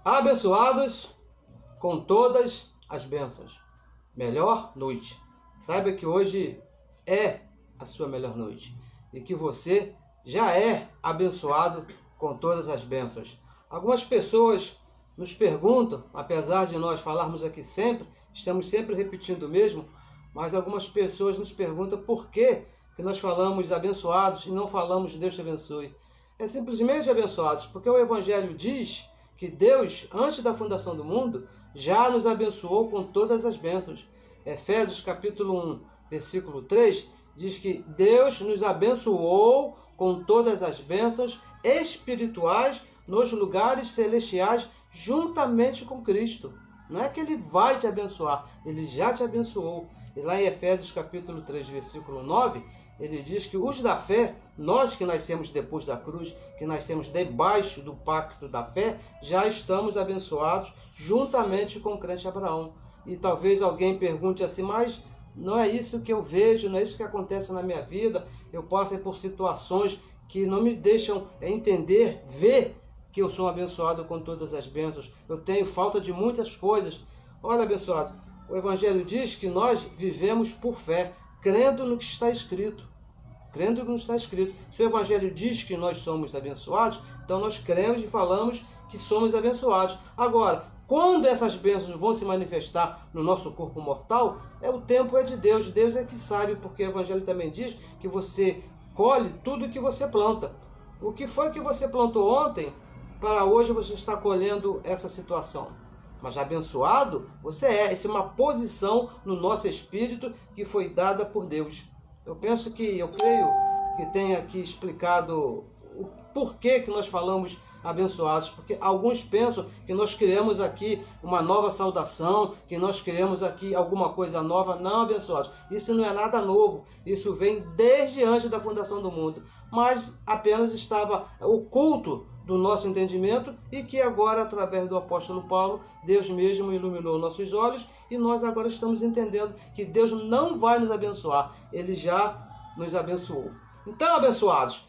Abençoados com todas as bênçãos. Melhor noite. Saiba que hoje é a sua melhor noite e que você já é abençoado com todas as bênçãos. Algumas pessoas nos perguntam, apesar de nós falarmos aqui sempre, estamos sempre repetindo o mesmo, mas algumas pessoas nos perguntam por que nós falamos abençoados e não falamos Deus te abençoe. É simplesmente abençoados, porque o Evangelho diz que Deus, antes da fundação do mundo, já nos abençoou com todas as bênçãos. Efésios capítulo 1, versículo 3, diz que Deus nos abençoou com todas as bênçãos espirituais nos lugares celestiais, juntamente com Cristo. Não é que Ele vai te abençoar, Ele já te abençoou. E lá em Efésios capítulo 3, versículo 9, ele diz que os da fé, nós que nascemos depois da cruz, que nascemos debaixo do pacto da fé, já estamos abençoados juntamente com o crente Abraão. E talvez alguém pergunte assim, mas não é isso que eu vejo, não é isso que acontece na minha vida. Eu passo por situações que não me deixam entender, ver que eu sou abençoado com todas as bênçãos. Eu tenho falta de muitas coisas. Olha, abençoado, o Evangelho diz que nós vivemos por fé, crendo no que está escrito. Crendo no que está escrito. Se o Evangelho diz que nós somos abençoados, então nós cremos e falamos que somos abençoados. Agora, quando essas bênçãos vão se manifestar no nosso corpo mortal, o tempo é de Deus. Deus é que sabe, porque o Evangelho também diz que você colhe tudo que você planta. O que foi que você plantou ontem, para hoje você está colhendo essa situação. Mas abençoado você é. Essa é uma posição no nosso espírito que foi dada por Deus. Eu creio que tenha aqui explicado o porquê que nós falamos abençoados, porque alguns pensam que nós criamos aqui uma nova saudação, que nós criamos aqui alguma coisa nova. Não, abençoados, isso não é nada novo, isso vem desde antes da fundação do mundo, mas apenas estava oculto do nosso entendimento e que agora, através do apóstolo Paulo, Deus mesmo iluminou nossos olhos e nós agora estamos entendendo que Deus não vai nos abençoar, Ele já nos abençoou. Então, abençoados,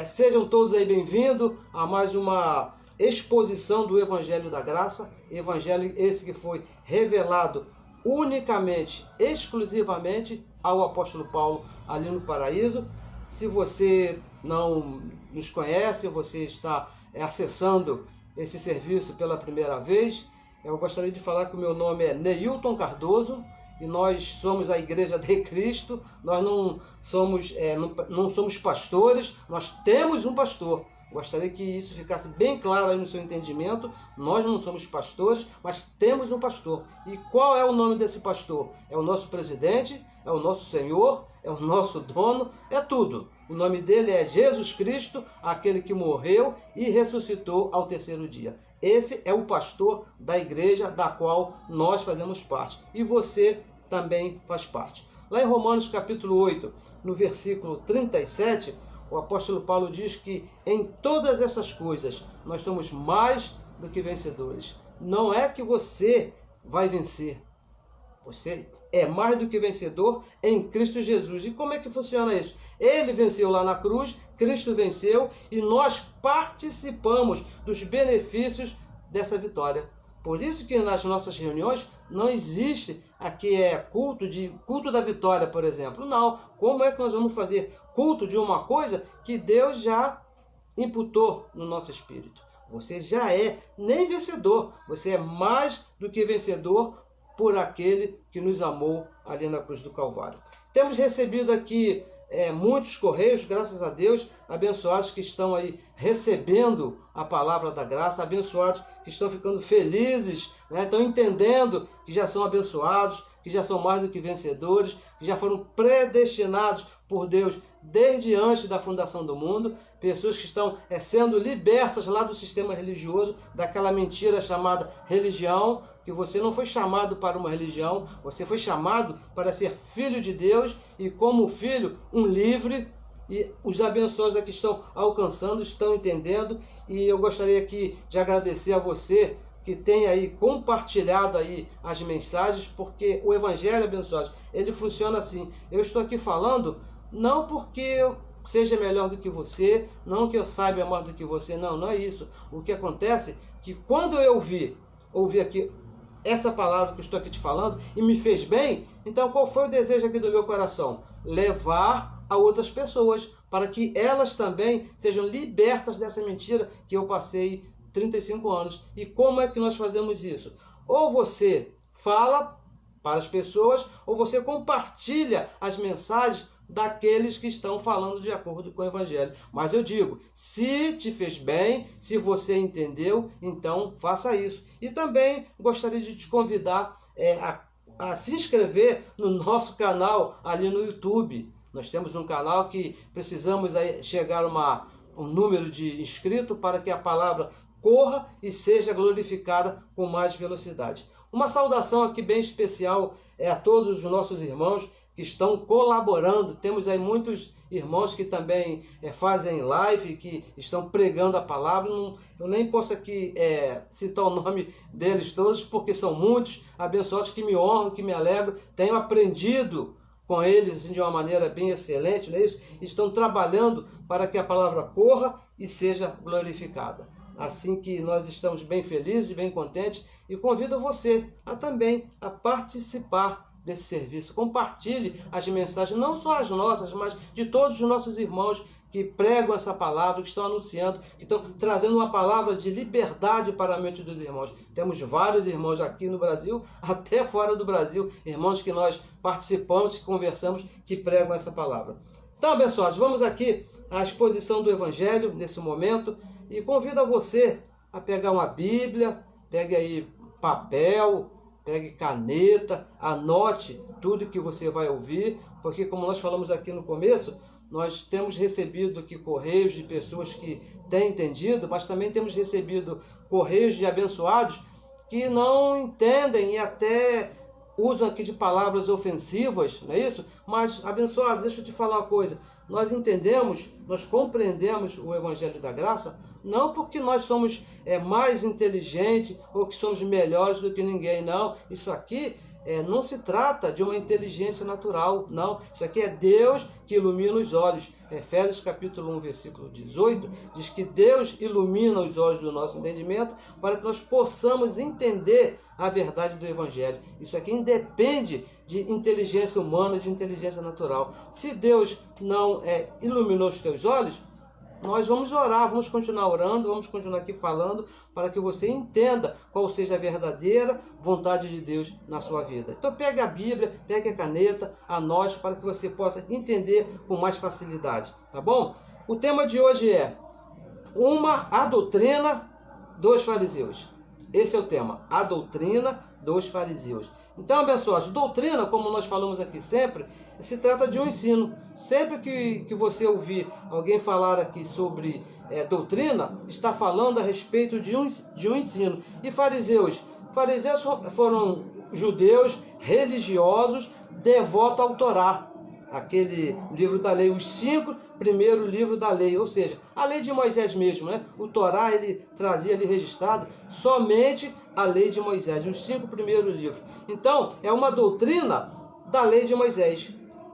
sejam todos aí bem-vindos a mais uma exposição do Evangelho da Graça, Evangelho esse que foi revelado unicamente, exclusivamente ao apóstolo Paulo ali no paraíso. Se você não nos conhece, você está acessando esse serviço pela primeira vez, eu gostaria de falar que o meu nome é Neilton Cardoso e nós somos a Igreja de Cristo. Nós não somos pastores, nós temos um pastor. Gostaria que isso ficasse bem claro aí no seu entendimento. Nós não somos pastores, mas temos um pastor. E qual é o nome desse pastor? É o nosso presidente, é o nosso Senhor, é o nosso dono, é tudo. O nome dele é Jesus Cristo, aquele que morreu e ressuscitou ao terceiro dia. Esse é o pastor da igreja da qual nós fazemos parte. E você também faz parte. Lá em Romanos capítulo 8, no versículo 37, o apóstolo Paulo diz que em todas essas coisas nós somos mais do que vencedores. Não é que você vai vencer. Você é mais do que vencedor em Cristo Jesus. E como é que funciona isso? Ele venceu lá na cruz, Cristo venceu e nós participamos dos benefícios dessa vitória. Por isso que nas nossas reuniões não existe aqui culto da vitória, por exemplo. Não. Como é que nós vamos fazer culto de uma coisa que Deus já imputou no nosso espírito? Você já é nem vencedor, você é mais do que vencedor por aquele que nos amou ali na cruz do Calvário. Temos recebido aqui muitos correios, graças a Deus, abençoados que estão aí recebendo a palavra da graça, abençoados que estão ficando felizes, estão entendendo que já são abençoados, que já são mais do que vencedores, que já foram predestinados por Deus desde antes da fundação do mundo, pessoas que estão sendo libertas lá do sistema religioso, daquela mentira chamada religião, que você não foi chamado para uma religião, você foi chamado para ser filho de Deus e como filho, um livre. E os abençoados aqui estão alcançando, estão entendendo, e eu gostaria aqui de agradecer a você que tem aí compartilhado aí as mensagens, porque o Evangelho, abençoados, ele funciona assim. Eu estou aqui falando não porque seja melhor do que você, não que eu saiba mais do que você, não, não é isso. O que acontece é que quando eu ouvi aqui essa palavra que eu estou aqui te falando e me fez bem, então qual foi o desejo aqui do meu coração? Levar a outras pessoas para que elas também sejam libertas dessa mentira que eu passei 35 anos. E como é que nós fazemos isso? Ou você fala para as pessoas, ou você compartilha as mensagens daqueles que estão falando de acordo com o Evangelho. Mas eu digo, se te fez bem, se você entendeu, então faça isso. E também gostaria de te convidar a se inscrever no nosso canal ali no YouTube. Nós temos um canal que precisamos chegar a um número de inscritos para que a palavra corra e seja glorificada com mais velocidade. Uma saudação aqui bem especial a todos os nossos irmãos que estão colaborando. Temos aí muitos irmãos que também fazem live, que estão pregando a palavra. Eu nem posso aqui citar o nome deles todos, porque são muitos abençoados que me honram, que me alegram. Tenho aprendido com eles de uma maneira bem excelente, não é isso? Estão trabalhando para que a palavra corra e seja glorificada. Assim que nós estamos bem felizes, bem contentes, e convido você também a participar desse serviço. Compartilhe as mensagens, não só as nossas, mas de todos os nossos irmãos que pregam essa palavra, que estão anunciando, que estão trazendo uma palavra de liberdade para a mente dos irmãos. Temos vários irmãos aqui no Brasil, até fora do Brasil, irmãos que nós participamos, que conversamos, que pregam essa palavra. Então, abençoados, vamos aqui à exposição do Evangelho nesse momento e convido a você a pegar uma Bíblia, pegue aí papel, pegue caneta, anote tudo que você vai ouvir, porque como nós falamos aqui no começo, nós temos recebido aqui correios de pessoas que têm entendido, mas também temos recebido correios de abençoados que não entendem e até usam aqui de palavras ofensivas, não é isso? Mas, abençoados, deixa eu te falar uma coisa. Nós entendemos, nós compreendemos o Evangelho da Graça, não porque nós somos mais inteligentes ou que somos melhores do que ninguém, não. Isso aqui não se trata de uma inteligência natural, não. Isso aqui é Deus que ilumina os olhos. Efésios capítulo 1, versículo 18, diz que Deus ilumina os olhos do nosso entendimento para que nós possamos entender a verdade do Evangelho. Isso aqui independe de inteligência humana, de inteligência natural. Se Deus não iluminou os teus olhos, nós vamos orar, vamos continuar orando, vamos continuar aqui falando para que você entenda qual seja a verdadeira vontade de Deus na sua vida. Então pegue a Bíblia, pegue a caneta, anote para que você possa entender com mais facilidade, tá bom? O tema de hoje é a doutrina dos fariseus. Esse é o tema, a doutrina dos fariseus. Então, abençoados, doutrina, como nós falamos aqui sempre, se trata de um ensino. Sempre que você ouvir alguém falar aqui sobre doutrina, está falando a respeito de um ensino. E fariseus foram judeus religiosos devotos ao Torá, aquele livro da lei, os 5 primeiros livros da lei, ou seja, a lei de Moisés mesmo, né? O Torá, ele trazia ali registrado somente a lei de Moisés, os 5 primeiros livros. Então, é uma doutrina da lei de Moisés.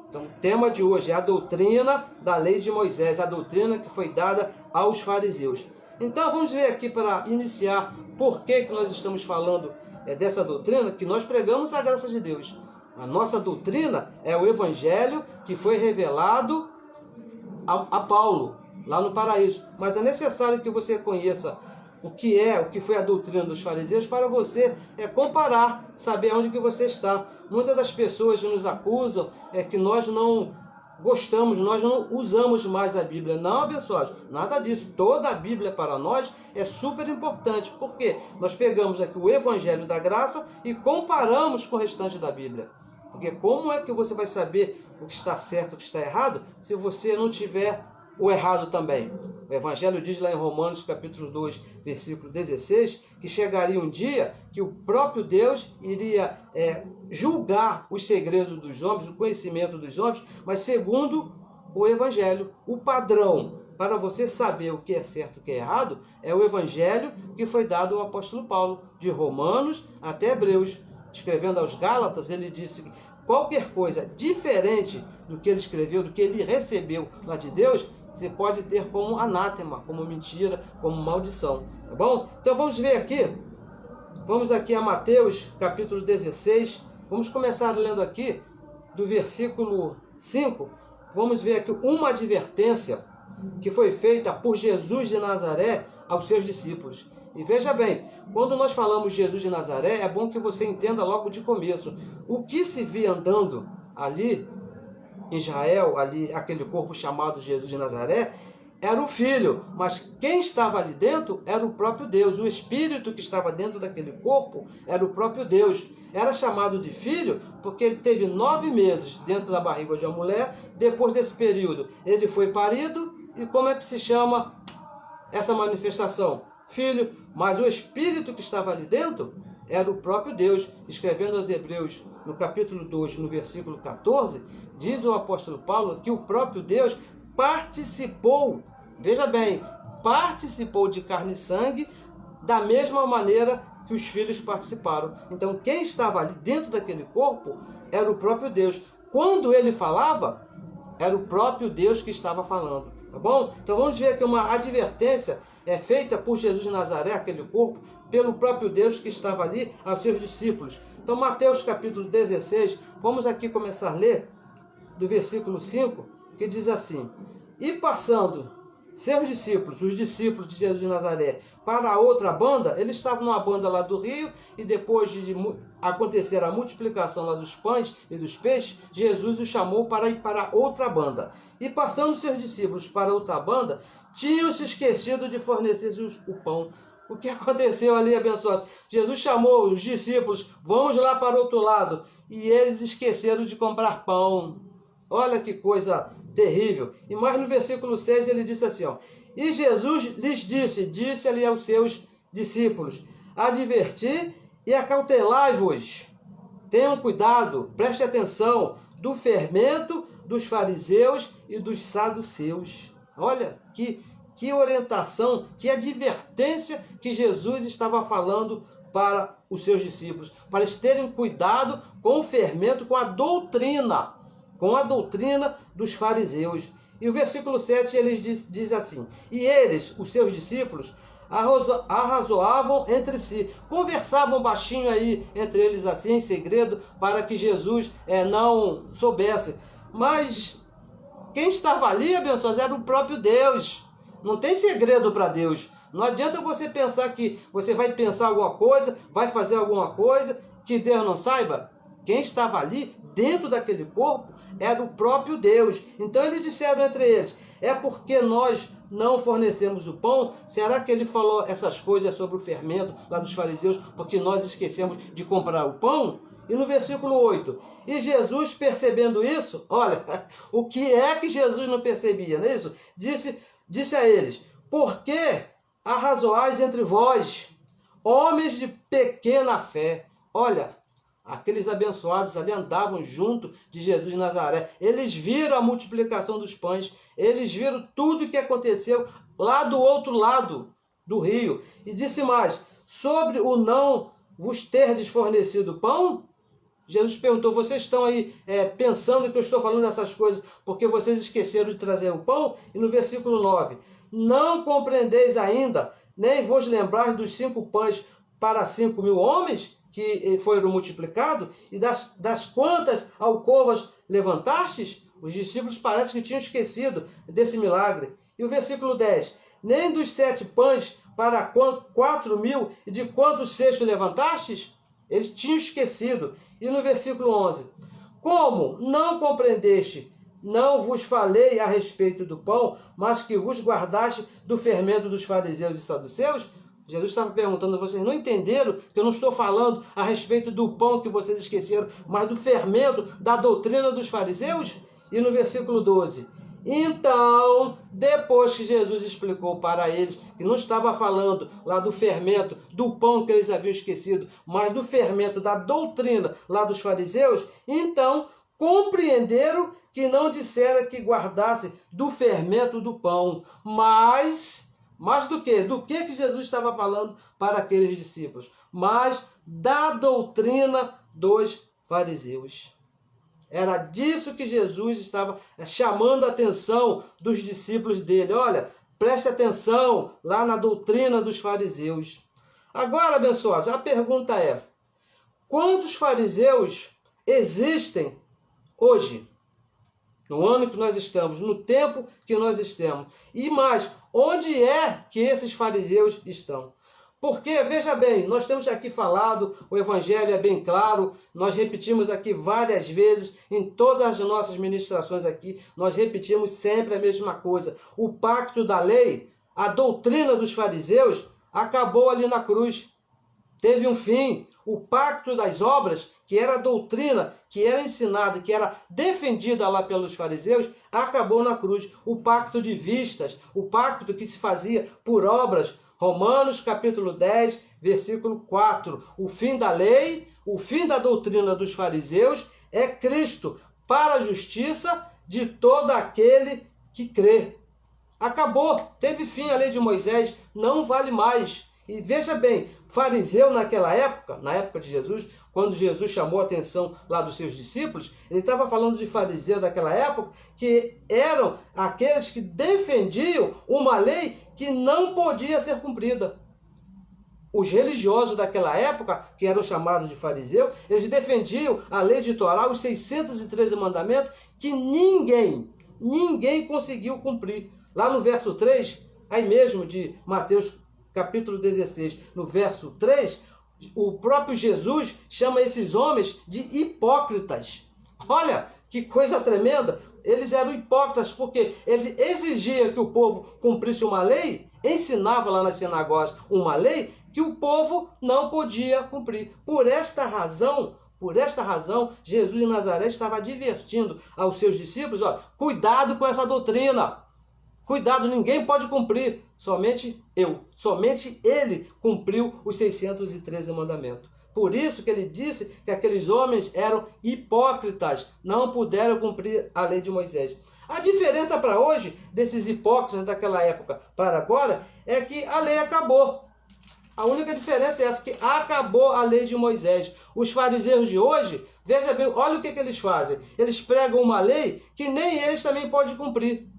Então, o tema de hoje é a doutrina da lei de Moisés, a doutrina que foi dada aos fariseus. Então, vamos ver aqui para iniciar por que nós estamos falando dessa doutrina, que nós pregamos a graça de Deus. A nossa doutrina é o Evangelho que foi revelado a Paulo, lá no paraíso. Mas é necessário que você conheça o que foi a doutrina dos fariseus para você comparar, saber onde que você está. Muitas das pessoas nos acusam que nós não gostamos, nós não usamos mais a Bíblia. Não, abençoados, nada disso. Toda a Bíblia para nós é super importante. Por quê? Nós pegamos aqui o Evangelho da Graça e comparamos com o restante da Bíblia. Porque como é que você vai saber o que está certo e o que está errado se você não tiver o errado também? O Evangelho diz lá em Romanos capítulo 2, versículo 16, que chegaria um dia que o próprio Deus iria julgar os segredos dos homens, o conhecimento dos homens, mas segundo o Evangelho. O padrão para você saber o que é certo e o que é errado é o Evangelho que foi dado ao apóstolo Paulo, de Romanos até Hebreus. Escrevendo aos Gálatas, ele disse: qualquer coisa diferente do que ele escreveu, do que ele recebeu lá de Deus, você pode ter como anátema, como mentira, como maldição, tá bom? Então vamos ver aqui, vamos aqui a Mateus capítulo 16, vamos começar lendo aqui do versículo 5, vamos ver aqui uma advertência que foi feita por Jesus de Nazaré aos seus discípulos. E veja bem, quando nós falamos Jesus de Nazaré, é bom que você entenda logo de começo. O que se via andando ali em Israel, ali aquele corpo chamado Jesus de Nazaré, era o Filho, mas quem estava ali dentro era o próprio Deus. O Espírito que estava dentro daquele corpo era o próprio Deus. Era chamado de Filho porque ele teve 9 meses dentro da barriga de uma mulher. Depois desse período, ele foi parido. E como é que se chama essa manifestação? Filho. Mas o Espírito que estava ali dentro era o próprio Deus. Escrevendo aos Hebreus, no capítulo 2, no versículo 14, diz o apóstolo Paulo que o próprio Deus participou, veja bem, participou de carne e sangue da mesma maneira que os filhos participaram. Então quem estava ali dentro daquele corpo era o próprio Deus. Quando ele falava, era o próprio Deus que estava falando, tá bom? Então vamos ver que uma advertência é feita por Jesus de Nazaré, aquele corpo, pelo próprio Deus que estava ali aos seus discípulos. Então Mateus capítulo 16, vamos aqui começar a ler do versículo 5, que diz assim: e passando seus discípulos, os discípulos de Jesus de Nazaré, para a outra banda, eles estavam numa banda lá do rio, e depois de acontecer a multiplicação lá dos pães e dos peixes, Jesus os chamou para ir para outra banda. E passando seus discípulos para outra banda, tinham se esquecido de fornecer o pão. O que aconteceu ali, abençoados? Jesus chamou os discípulos, vamos lá para o outro lado, e eles esqueceram de comprar pão. Olha que coisa terrível. E mais no versículo 6 ele disse assim, ó, e Jesus lhes disse ali aos seus discípulos, adverti e acautelai-vos. Tenham cuidado, preste atenção do fermento dos fariseus e dos saduceus. Olha que orientação, que advertência que Jesus estava falando para os seus discípulos, para eles terem cuidado com o fermento, com a doutrina dos fariseus. E o versículo 7 ele diz assim, e eles, os seus discípulos, arrazoavam entre si, conversavam baixinho aí entre eles assim, em segredo, para que Jesus não soubesse. Mas quem estava ali, abençoados, era o próprio Deus. Não tem segredo para Deus. Não adianta você pensar que você vai pensar alguma coisa, vai fazer alguma coisa, que Deus não saiba. Quem estava ali, dentro daquele corpo, era o próprio Deus. Então eles disseram entre eles, é porque nós não fornecemos o pão? Será que ele falou essas coisas sobre o fermento lá dos fariseus, porque nós esquecemos de comprar o pão? E no versículo 8, e Jesus percebendo isso, olha, o que é que Jesus não percebia, não é isso? Disse a eles, por que arrazoais entre vós, homens de pequena fé? Olha, aqueles abençoados ali andavam junto de Jesus de Nazaré. Eles viram a multiplicação dos pães. Eles viram tudo o que aconteceu lá do outro lado do rio. E disse mais, sobre o não vos terdes fornecido pão? Jesus perguntou, vocês estão aí pensando que eu estou falando dessas coisas porque vocês esqueceram de trazer o pão? E no versículo 9, não compreendeis ainda, nem vos lembrar dos 5 pães para 5.000 homens que foram multiplicados, e das quantas alcovas levantastes? Os discípulos parece que tinham esquecido desse milagre. E o versículo 10, nem dos 7 pães para 4.000, e de quantos cestos levantastes? Eles tinham esquecido. E no versículo 11, como não compreendeste, não vos falei a respeito do pão, mas que vos guardaste do fermento dos fariseus e saduceus? Jesus estava perguntando, vocês não entenderam que eu não estou falando a respeito do pão que vocês esqueceram, mas do fermento, da doutrina dos fariseus? E no versículo 12, então, depois que Jesus explicou para eles que não estava falando lá do fermento, do pão que eles haviam esquecido, mas do fermento, da doutrina lá dos fariseus, então compreenderam que não dissera que guardasse do fermento do pão, mas do quê? Do que Jesus estava falando para aqueles discípulos? Mas da doutrina dos fariseus. Era disso que Jesus estava chamando a atenção dos discípulos dele. Olha, preste atenção lá na doutrina dos fariseus. Agora, abençoados, a pergunta é: quantos fariseus existem hoje? No ano que nós estamos, no tempo que nós estamos. E mais, onde é que esses fariseus estão? Porque, veja bem, nós temos aqui falado, o Evangelho é bem claro, nós repetimos aqui várias vezes, em todas as nossas ministrações aqui, nós repetimos sempre a mesma coisa. O pacto da lei, a doutrina dos fariseus, acabou ali na cruz. Teve um fim. O pacto das obras, que era a doutrina, que era ensinada, que era defendida lá pelos fariseus, acabou na cruz. O pacto de vistas, o pacto que se fazia por obras, Romanos capítulo 10, versículo 4. O fim da lei, o fim da doutrina dos fariseus é Cristo, para a justiça de todo aquele que crê. Acabou, teve fim a lei de Moisés, não vale mais. E veja bem, fariseu naquela época, na época de Jesus, quando Jesus chamou a atenção lá dos seus discípulos, ele estava falando de fariseu daquela época, que eram aqueles que defendiam uma lei que não podia ser cumprida. Os religiosos daquela época, que eram chamados de fariseu, eles defendiam a lei de Torá, os 613 mandamentos, que ninguém conseguiu cumprir. Lá no verso 3, aí mesmo de Mateus capítulo 16, no verso 3, o próprio Jesus chama esses homens de hipócritas. Olha, que coisa tremenda! Eles eram hipócritas porque eles exigiam que o povo cumprisse uma lei, ensinava lá nas sinagogas uma lei que o povo não podia cumprir. Por esta razão, Jesus de Nazaré estava advertindo aos seus discípulos, ó, cuidado com essa doutrina. Cuidado, ninguém pode cumprir, somente ele cumpriu os 613 mandamentos. Por isso que ele disse que aqueles homens eram hipócritas, não puderam cumprir a lei de Moisés. A diferença para hoje, desses hipócritas daquela época para agora, é que a lei acabou. A única diferença é essa, que acabou a lei de Moisés. Os fariseus de hoje, veja bem, olha o que eles fazem. Eles pregam uma lei que nem eles também podem cumprir.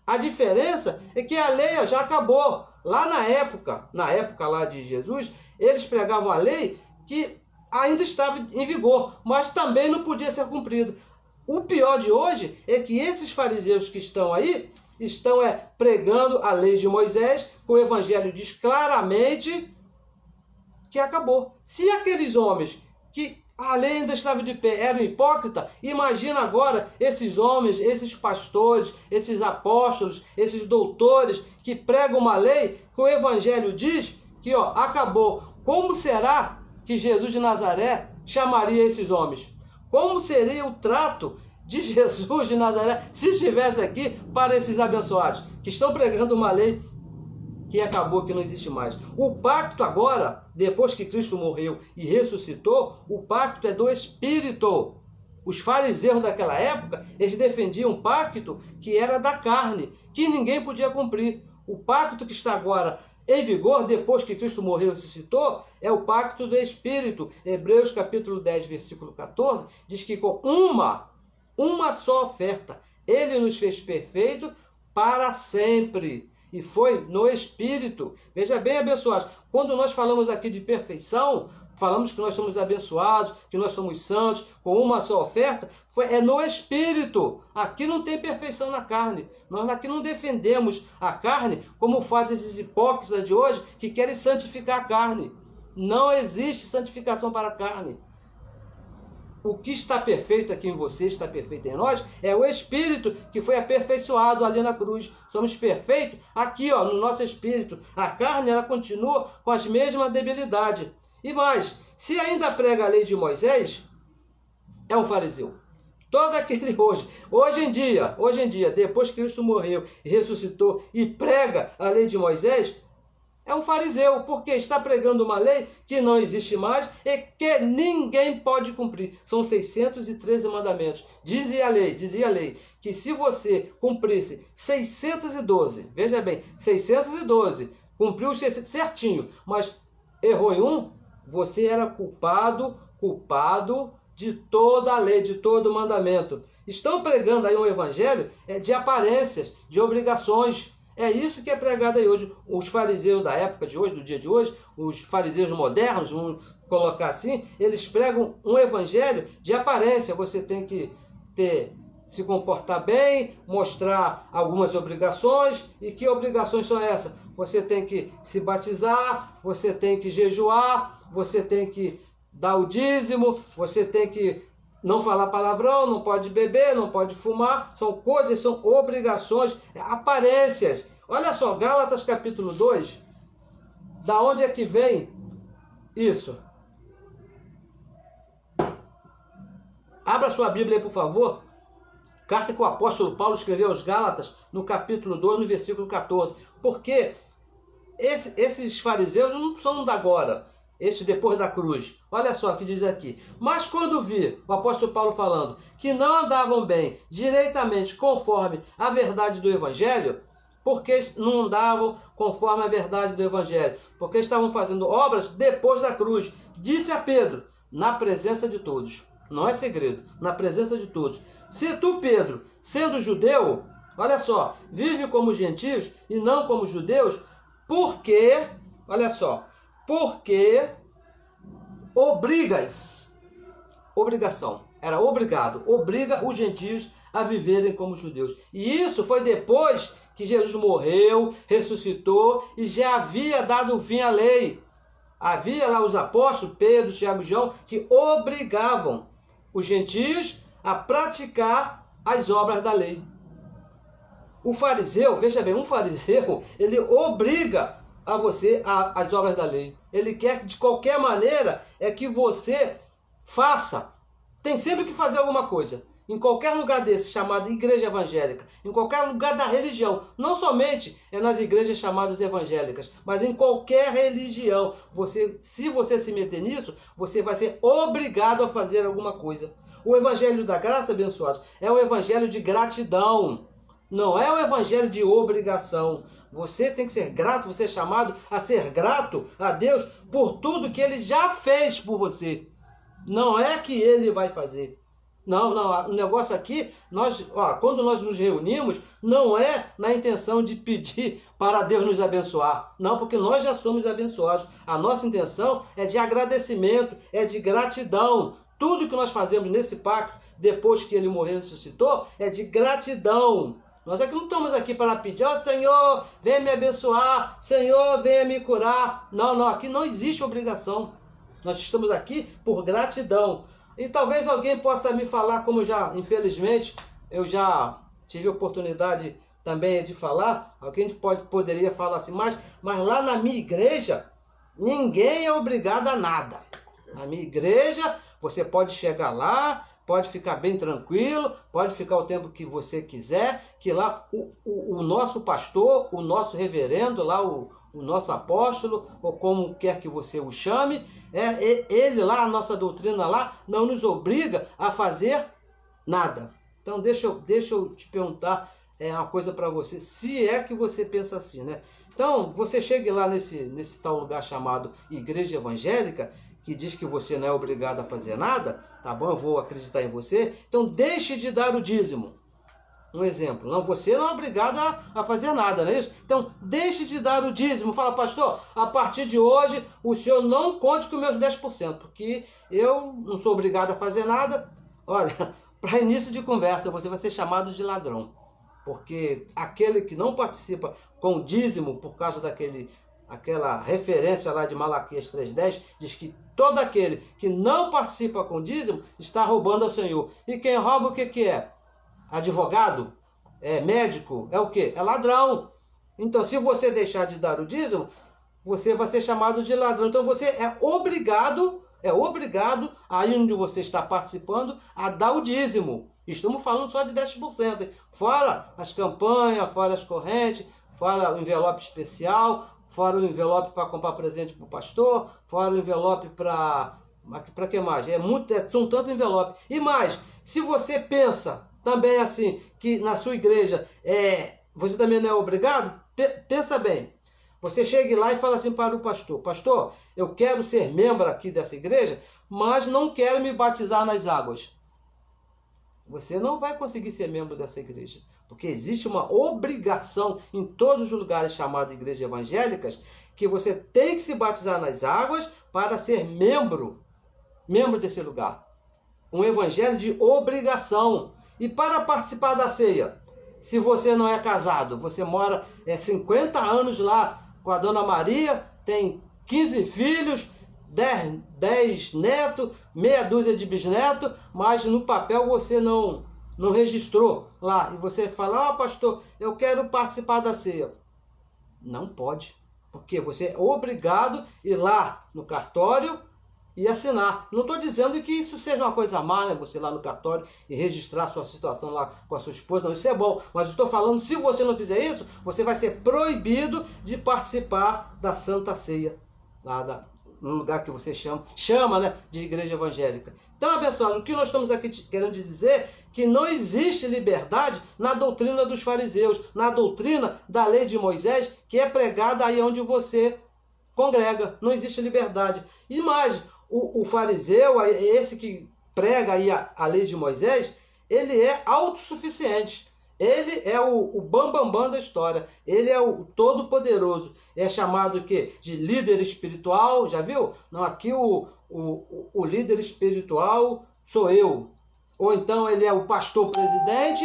A diferença é que a lei já acabou. Lá na época lá de Jesus, eles pregavam a lei que ainda estava em vigor, mas também não podia ser cumprida. O pior de hoje é que esses fariseus que estão aí, estão pregando a lei de Moisés, que o Evangelho diz claramente que acabou. Se aqueles homens que a lei ainda estava de pé eram hipócritas, imagina agora esses homens, esses pastores, esses apóstolos, esses doutores que pregam uma lei que o Evangelho diz que acabou. Como será que Jesus de Nazaré chamaria esses homens? Como seria o trato de Jesus de Nazaré se estivesse aqui para esses abençoados que estão pregando uma lei que acabou, que não existe mais? O pacto agora, depois que Cristo morreu e ressuscitou, o pacto é do Espírito. Os fariseus daquela época, eles defendiam um pacto que era da carne, que ninguém podia cumprir. O pacto que está agora em vigor, depois que Cristo morreu e ressuscitou, é o pacto do Espírito. Hebreus capítulo 10, versículo 14, diz que com uma só oferta, ele nos fez perfeito para sempre. E foi no Espírito. Veja bem, abençoados, quando nós falamos aqui de perfeição, falamos que nós somos abençoados, que nós somos santos, com uma só oferta, é no Espírito. Aqui não tem perfeição na carne. Nós aqui não defendemos a carne como fazem esses hipócritas de hoje que querem santificar a carne. Não existe santificação para a carne. O que está perfeito aqui em você, está perfeito em nós, é o Espírito que foi aperfeiçoado ali na cruz. Somos perfeitos aqui, no nosso Espírito. A carne, ela continua com as mesmas debilidades. E mais, se ainda prega a lei de Moisés, é um fariseu. Todo aquele hoje em dia, depois que Cristo morreu e ressuscitou e prega a lei de Moisés, é um fariseu, porque está pregando uma lei que não existe mais e que ninguém pode cumprir. São 613 mandamentos. Dizia a lei, que se você cumprisse 612, veja bem, 612, cumpriu os 600 certinho, mas errou em um, você era culpado de toda a lei, de todo o mandamento. Estão pregando aí um evangelho de aparências, de obrigações. É isso que é pregado aí hoje. Os fariseus da época de hoje, do dia de hoje, os fariseus modernos, vamos colocar assim, eles pregam um evangelho de aparência. Você tem que se comportar bem, mostrar algumas obrigações. E que obrigações são essas? Você tem que se batizar, você tem que jejuar, você tem que dar o dízimo, você tem que não falar palavrão, não pode beber, não pode fumar. São coisas, são obrigações, aparências. Olha só, Gálatas capítulo 2, da onde é que vem isso? Abra sua Bíblia aí, por favor. Carta que o apóstolo Paulo escreveu aos Gálatas, no capítulo 2, no versículo 14. Porque esses fariseus não são da agora, esses depois da cruz. Olha só o que diz aqui. Mas quando vi, o apóstolo Paulo falando, que não andavam bem, direitamente, conforme a verdade do Evangelho, porque não andavam conforme a verdade do Evangelho, porque estavam fazendo obras depois da cruz, disse a Pedro, na presença de todos. Não é segredo, na presença de todos. Se tu, Pedro, sendo judeu, olha só, vive como gentios e não como judeus, porque, olha só, porque obrigação, era obrigado, obriga os gentios a viverem como judeus. E isso foi depois que Jesus morreu, ressuscitou e já havia dado fim à lei. Havia lá os apóstolos, Pedro, Tiago e João, que obrigavam os gentios a praticar as obras da lei. O fariseu, veja bem, um fariseu, ele obriga a você as obras da lei. Ele quer que de qualquer maneira que você faça. Tem sempre que fazer alguma coisa. Em qualquer lugar desse, chamado igreja evangélica, em qualquer lugar da religião, não somente nas igrejas chamadas evangélicas, mas em qualquer religião, se você se meter nisso, você vai ser obrigado a fazer alguma coisa. O evangelho da graça, abençoados, é o evangelho de gratidão, não é o evangelho de obrigação. Você tem que ser grato, você é chamado a ser grato a Deus por tudo que Ele já fez por você. Não é que Ele vai fazer. Não, o negócio aqui, quando nós nos reunimos, não é na intenção de pedir para Deus nos abençoar. Não, porque nós já somos abençoados. A nossa intenção é de agradecimento, é de gratidão. Tudo que nós fazemos nesse pacto, depois que Ele morreu e ressuscitou, é de gratidão. Nós aqui não estamos aqui para pedir, Senhor, venha me abençoar, Senhor, venha me curar. Não, aqui não existe obrigação. Nós estamos aqui por gratidão. E talvez alguém possa me falar, como infelizmente, eu já tive a oportunidade também de falar, alguém poderia falar assim, mas lá na minha igreja, ninguém é obrigado a nada. Na minha igreja, você pode chegar lá, pode ficar bem tranquilo, pode ficar o tempo que você quiser, que lá o nosso pastor, o nosso reverendo, lá o nosso apóstolo, ou como quer que você o chame, ele lá, a nossa doutrina lá, não nos obriga a fazer nada. Então deixa eu te perguntar uma coisa para você, se é que você pensa assim, né? Então, você chegue lá nesse tal lugar chamado igreja evangélica, que diz que você não é obrigado a fazer nada, tá bom, eu vou acreditar em você, então deixe de dar o dízimo. Um exemplo, não, você não é obrigado a fazer nada, não é isso? Então, deixe de dar o dízimo. Fala, pastor, a partir de hoje, o senhor não conte com meus 10%, porque eu não sou obrigado a fazer nada. Olha, para início de conversa, você vai ser chamado de ladrão, porque aquele que não participa com o dízimo, por causa aquela referência lá de Malaquias 3,10, diz que todo aquele que não participa com o dízimo está roubando ao Senhor. E quem rouba o que é? Advogado? É médico? É o quê? É ladrão. Então, se você deixar de dar o dízimo, você vai ser chamado de ladrão. Então, você é obrigado, aí onde você está participando, a dar o dízimo. Estamos falando só de 10%. Fora as campanhas, fora as correntes, fora o envelope especial, fora o envelope para comprar presente para o pastor, fora o envelope para que mais? São tantos envelopes. E mais, se você pensa também assim, que na sua igreja você também não é obrigado, pensa bem. Você chegue lá e fala assim para o pastor: pastor, eu quero ser membro aqui dessa igreja, mas não quero me batizar nas águas. Você não vai conseguir ser membro dessa igreja, porque existe uma obrigação em todos os lugares chamados igrejas evangélicas, que você tem que se batizar nas águas para ser membro desse lugar. Um evangelho de obrigação. E para participar da ceia, se você não é casado, você mora 50 anos lá com a Dona Maria, tem 15 filhos, 10 netos, meia dúzia de bisnetos, mas no papel você não registrou lá. E você fala: pastor, eu quero participar da ceia. Não pode, porque você é obrigado a ir lá no cartório e assinar. Não estou dizendo que isso seja uma coisa má, né? Você ir lá no cartório e registrar sua situação lá com a sua esposa. Não, isso é bom. Mas estou falando, se você não fizer isso, você vai ser proibido de participar da Santa Ceia, lá no lugar que você chama, né, de igreja evangélica. Então, abençoados, o que nós estamos aqui querendo dizer que não existe liberdade na doutrina dos fariseus, na doutrina da lei de Moisés, que é pregada aí onde você congrega. Não existe liberdade. E mais, o fariseu, esse que prega aí a lei de Moisés, ele é autossuficiente. Ele é o bambambam da história. Ele é o todo-poderoso. É chamado de líder espiritual. Já viu? Não, aqui o líder espiritual sou eu. Ou então ele é o pastor-presidente.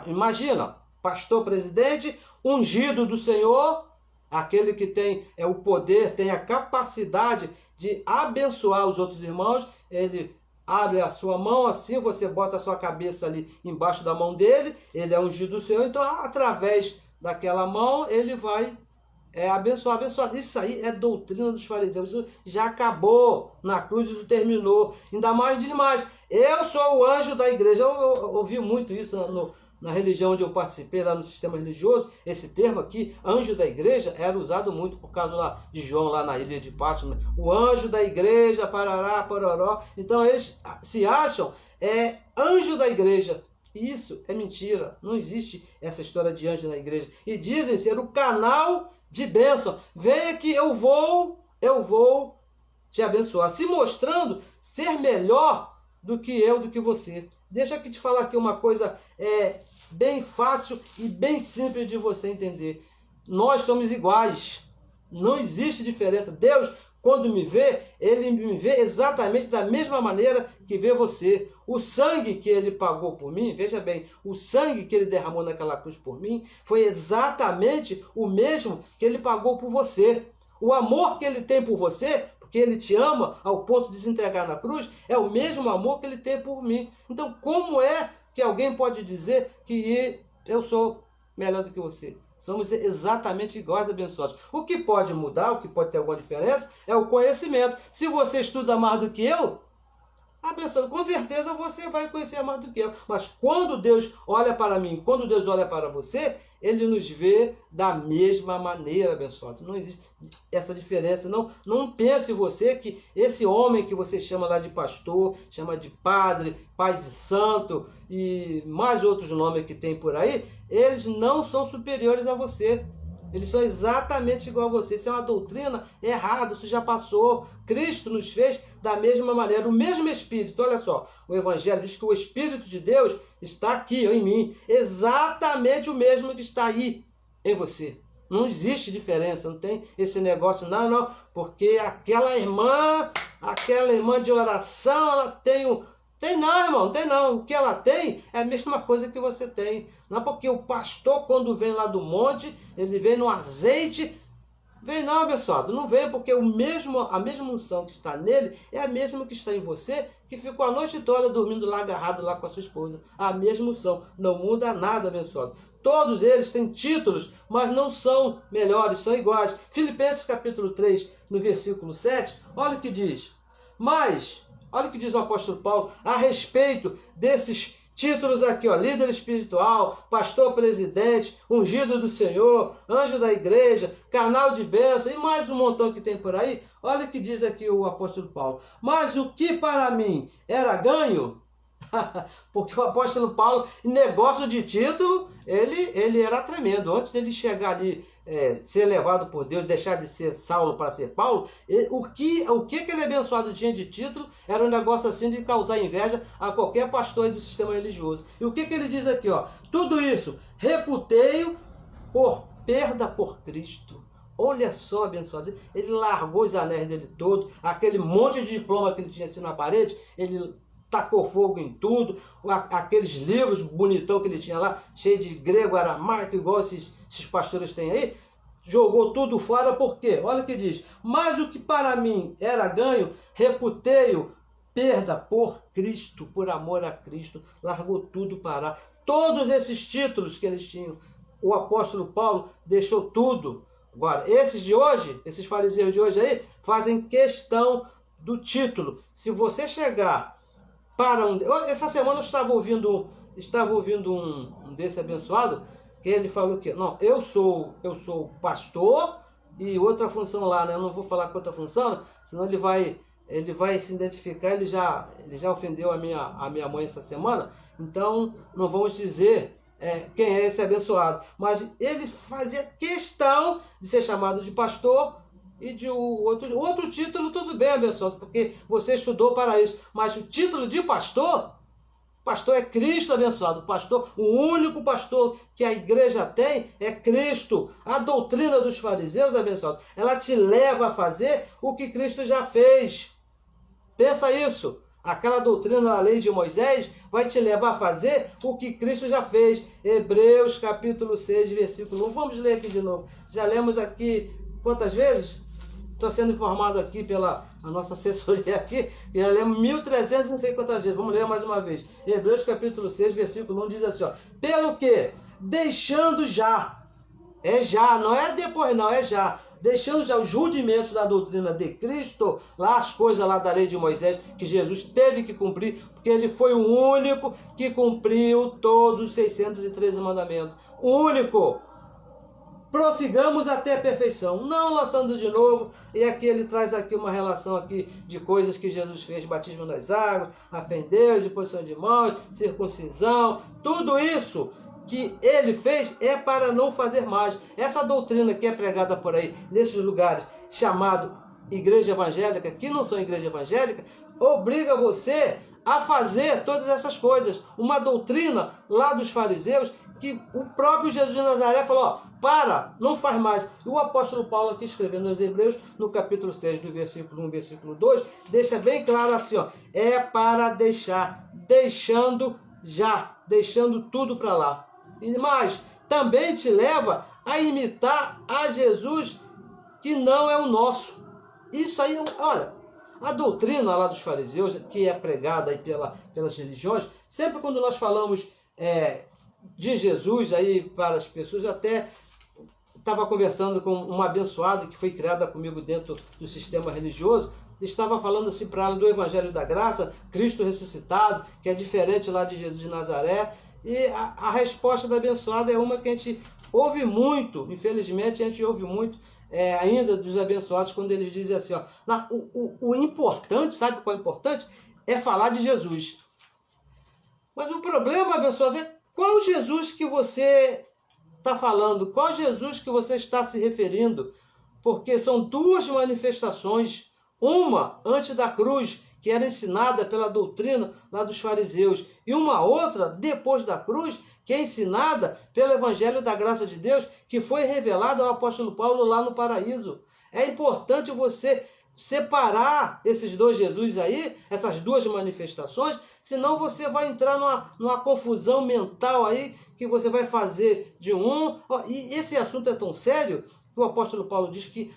Imagina, pastor-presidente, ungido do Senhor. Aquele que tem o poder, tem a capacidade de abençoar os outros irmãos. Ele abre a sua mão assim, você bota a sua cabeça ali embaixo da mão dele, ele é ungido do Senhor, então através daquela mão ele vai abençoar. Isso aí é doutrina dos fariseus, isso já acabou na cruz, isso terminou. Ainda mais demais, eu sou o anjo da igreja. Eu ouvi muito isso na religião onde eu participei, lá no sistema religioso. Esse termo aqui, anjo da igreja, era usado muito por causa lá de João, lá na ilha de Patmos. O anjo da igreja, parará, pororó. Então eles se acham anjo da igreja. Isso é mentira. Não existe essa história de anjo na igreja. E dizem ser o canal de bênção. Venha que eu vou te abençoar. Se mostrando ser melhor do que eu, do que você. Deixa eu te falar aqui uma coisa bem fácil e bem simples de você entender. Nós somos iguais. Não existe diferença. Deus, quando me vê, ele me vê exatamente da mesma maneira que vê você. O sangue que ele pagou por mim, veja bem, o sangue que ele derramou naquela cruz por mim, foi exatamente o mesmo que ele pagou por você. O amor que ele tem por você, porque ele te ama ao ponto de se entregar na cruz, é o mesmo amor que ele tem por mim. Então, como é que alguém pode dizer que eu sou melhor do que você? Somos exatamente iguais, abençoados. O que pode mudar, o que pode ter alguma diferença, é o conhecimento. Se você estuda mais do que eu, abençoado, com certeza você vai conhecer mais do que eu. Mas quando Deus olha para mim, quando Deus olha para você, ele nos vê da mesma maneira, abençoado. Não existe essa diferença. Não pense você que esse homem que você chama lá de pastor, chama de padre, pai de santo e mais outros nomes que tem por aí, eles não são superiores a você. Eles são exatamente igual a você. Isso é uma doutrina errada, isso já passou. Cristo nos fez da mesma maneira. O mesmo Espírito, olha só, o Evangelho diz que o Espírito de Deus está aqui em mim. Exatamente o mesmo que está aí em você. Não existe diferença, não tem esse negócio, não, porque aquela irmã de oração, ela tem um... Tem não, irmão, não tem não. O que ela tem é a mesma coisa que você tem. Não é porque o pastor, quando vem lá do monte, ele vem no azeite. Vem não, abençoado. Não vem porque a mesma unção que está nele é a mesma que está em você, que ficou a noite toda dormindo lá, agarrado lá com a sua esposa. A mesma unção. Não muda nada, abençoado. Todos eles têm títulos, mas não são melhores, são iguais. Filipenses capítulo 3, no versículo 7, olha o que diz. Mas... olha o que diz o apóstolo Paulo a respeito desses títulos aqui, ó, líder espiritual, pastor presidente, ungido do Senhor, anjo da igreja, canal de bênção e mais um montão que tem por aí. Olha o que diz aqui o apóstolo Paulo. Mas o que para mim era ganho, porque o apóstolo Paulo, em negócio de título, ele era tremendo. Antes dele chegar ali ser levado por Deus, deixar de ser Saulo para ser Paulo, o que aquele abençoado tinha de título era um negócio assim de causar inveja a qualquer pastor do sistema religioso. E o que ele diz aqui? Ó, tudo isso, reputei-o por perda por Cristo. Olha só, abençoado, ele largou os anéis dele todo, aquele monte de diploma que ele tinha assim na parede, ele tacou fogo em tudo, aqueles livros bonitão que ele tinha lá, cheio de grego, aramaico, igual esses pastores têm aí, jogou tudo fora. Por quê? Olha o que diz: mas o que para mim era ganho, reputei-o perda por Cristo, por amor a Cristo. Largou tudo para lá. Todos esses títulos que eles tinham, o apóstolo Paulo deixou tudo. Agora, esses de hoje, esses fariseus de hoje aí, fazem questão do título. Se você chegar para essa semana eu estava ouvindo um desse abençoado, que ele falou que, não, eu sou pastor e outra função lá, né? Eu não vou falar com outra função, né? Senão ele vai se identificar, ele já ofendeu a minha mãe essa semana, então não vamos dizer quem é esse abençoado. Mas ele fazia questão de ser chamado de pastor e de outro título. Tudo bem, abençoado, porque você estudou para isso, mas o título de pastor é Cristo, abençoado. Pastor, o único pastor que a igreja tem é Cristo. A doutrina dos fariseus, abençoado, ela te leva a fazer o que Cristo já fez. Pensa isso. Aquela doutrina da lei de Moisés vai te levar a fazer o que Cristo já fez. Hebreus capítulo 6, versículo 1. Vamos ler aqui de novo. Já lemos aqui quantas vezes? Estou sendo informado aqui pela nossa assessoria aqui, que já lemos 1.300 não sei quantas vezes. Vamos ler mais uma vez. Hebreus capítulo 6, versículo 1 diz assim, ó: pelo que, deixando já, não é depois não, é já, deixando já os rudimentos da doutrina de Cristo, lá as coisas lá da lei de Moisés, que Jesus teve que cumprir, porque ele foi o único que cumpriu todos os 613 mandamentos. O único. Prossigamos até a perfeição, não lançando de novo. E aqui ele traz aqui uma relação aqui de coisas que Jesus fez: batismo nas águas, a fé em Deus, imposição de mãos, circuncisão. Tudo isso que ele fez é para não fazer mais. Essa doutrina que é pregada por aí, nesses lugares chamado igreja evangélica, que não são igreja evangélica, obriga você a fazer todas essas coisas. Uma doutrina lá dos fariseus que o próprio Jesus de Nazaré falou: ó, não faz mais. E o apóstolo Paulo aqui escrevendo aos Hebreus, no capítulo 6, do versículo 1, versículo 2, deixa bem claro assim, ó: é para deixar, deixando tudo para lá. Mas também te leva a imitar a Jesus, que não é o nosso. Isso aí, olha, a doutrina lá dos fariseus, que é pregada aí pelas religiões, sempre quando nós falamos de Jesus aí para as pessoas, até estava conversando com uma abençoada que foi criada comigo dentro do sistema religioso, estava falando assim para ela do Evangelho da Graça, Cristo ressuscitado, que é diferente lá de Jesus de Nazaré, e a resposta da abençoada é uma que a gente ouve muito, infelizmente a gente ouve muito, ainda dos abençoados, quando eles dizem assim, ó, o importante, sabe qual é o importante? É falar de Jesus. Mas o problema, abençoados, é qual Jesus que você está falando, qual Jesus que você está se referindo, porque são duas manifestações, uma antes da cruz, que era ensinada pela doutrina lá dos fariseus, e uma outra depois da cruz, que é ensinada pelo Evangelho da Graça de Deus, que foi revelado ao apóstolo Paulo lá no paraíso. É importante você separar esses dois Jesus aí, essas duas manifestações, senão você vai entrar numa confusão mental aí, que você vai fazer de um. E esse assunto é tão sério que o apóstolo Paulo diz que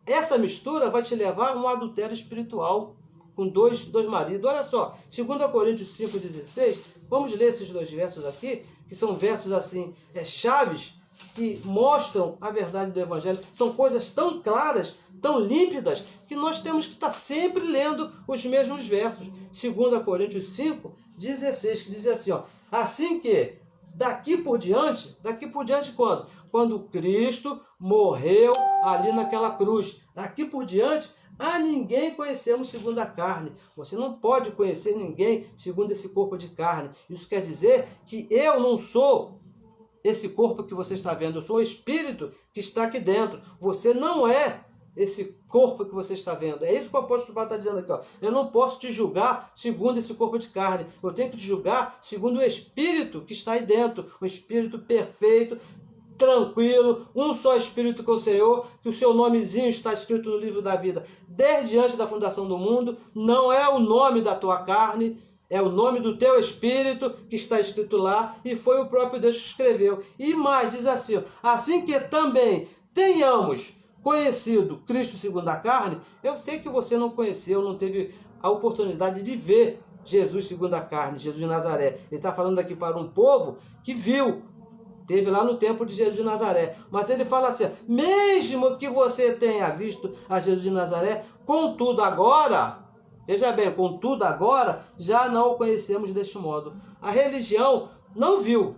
essa mistura vai te levar a um adultério espiritual com dois maridos. Olha só, 2 Coríntios 5,16, vamos ler esses dois versos aqui, que são versos assim, chaves, que mostram a verdade do Evangelho. São coisas tão claras, tão límpidas, que nós temos que estar sempre lendo os mesmos versos. 2 Coríntios 5,16, que diz assim, ó: assim que daqui por diante quando? Quando Cristo morreu ali naquela cruz. Daqui por diante, a ninguém conhecemos segundo a carne. Você não pode conhecer ninguém segundo esse corpo de carne. Isso quer dizer que eu não sou esse corpo que você está vendo, eu sou o espírito que está aqui dentro. Você não é esse corpo que você está vendo. É isso que o apóstolo Paulo está dizendo aqui. Ó. Eu não posso te julgar segundo esse corpo de carne. Eu tenho que te julgar segundo o espírito que está aí dentro. O espírito perfeito, tranquilo, um só espírito com o Senhor, que o seu nomezinho está escrito no livro da vida desde antes da fundação do mundo. Não é o nome da tua carne, é o nome do teu espírito que está escrito lá, e foi o próprio Deus que escreveu. E mais, diz assim que também tenhamos conhecido Cristo segundo a carne. Eu sei que você não conheceu, não teve a oportunidade de ver Jesus segundo a carne, Jesus de Nazaré. Ele está falando aqui para um povo que viu, teve lá no tempo de Jesus de Nazaré. Mas ele fala assim, mesmo que você tenha visto a Jesus de Nazaré, contudo agora, veja bem, contudo agora, já não o conhecemos deste modo. A religião não viu.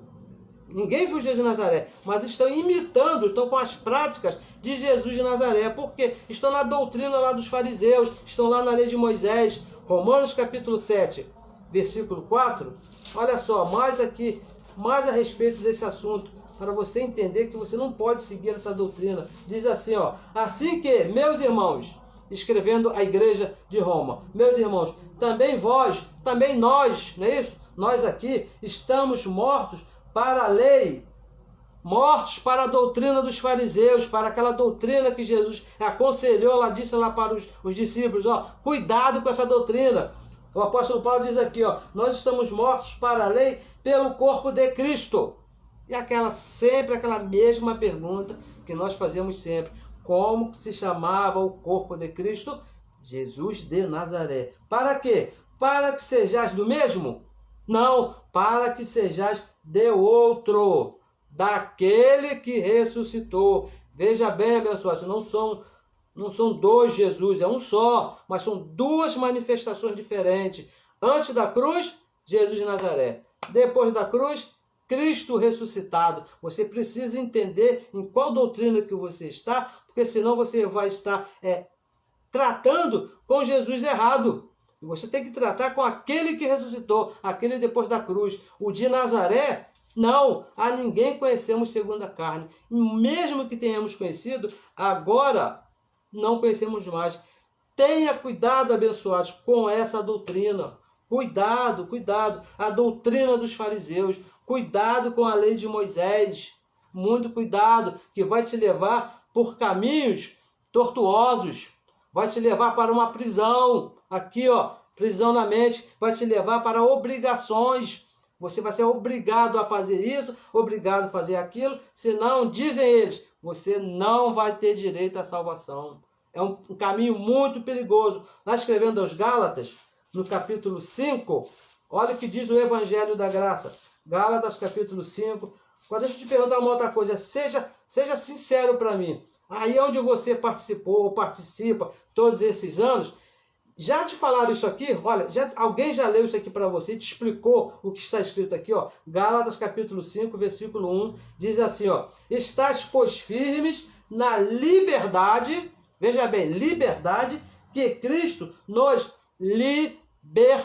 Ninguém viu Jesus de Nazaré, mas estão imitando, estão com as práticas de Jesus de Nazaré. Por quê? Estão na doutrina lá dos fariseus, estão lá na lei de Moisés. Romanos capítulo 7, versículo 4. Olha só, mais a respeito desse assunto, para você entender que você não pode seguir essa doutrina. Diz assim, ó, assim que, meus irmãos, escrevendo à igreja de Roma, meus irmãos, também vós, também nós, não é isso? Nós aqui estamos mortos para a lei, mortos para a doutrina dos fariseus, para aquela doutrina que Jesus aconselhou, ela disse lá para os discípulos, ó, cuidado com essa doutrina. O apóstolo Paulo diz aqui, ó, nós estamos mortos para a lei pelo corpo de Cristo. E sempre aquela mesma pergunta que nós fazemos sempre, como se chamava o corpo de Cristo? Jesus de Nazaré. Para quê? Para que sejais do mesmo? Não, para que sejais de outro, daquele que ressuscitou. Veja bem, abençoados, não são dois Jesus, é um só, mas são duas manifestações diferentes. Antes da cruz, Jesus de Nazaré. Depois da cruz, Cristo ressuscitado. Você precisa entender em qual doutrina que você está, porque senão você vai estar tratando com Jesus errado. Você tem que tratar com aquele que ressuscitou, aquele depois da cruz. O de Nazaré, não, a ninguém conhecemos segundo a carne. Mesmo que tenhamos conhecido, agora não conhecemos mais. Tenha cuidado, abençoados, com essa doutrina. Cuidado, cuidado. A doutrina dos fariseus. Cuidado com a lei de Moisés. Muito cuidado, que vai te levar por caminhos tortuosos. Vai te levar para uma prisão. Aqui, ó, prisão na mente. Vai te levar para obrigações. Você vai ser obrigado a fazer isso, obrigado a fazer aquilo. Senão, dizem eles, você não vai ter direito à salvação. É um caminho muito perigoso. Lá escrevendo aos Gálatas, no capítulo 5, olha o que diz o Evangelho da Graça. Gálatas, capítulo 5. Agora, deixa eu te perguntar uma outra coisa. Seja sincero para mim. Aí onde você participou ou participa todos esses anos, já te falaram isso aqui? Olha, alguém já leu isso aqui para você, te explicou o que está escrito aqui, ó. Gálatas capítulo 5, versículo 1, diz assim, ó. Estais, pois, firmes na liberdade, veja bem, liberdade que Cristo nos libertou.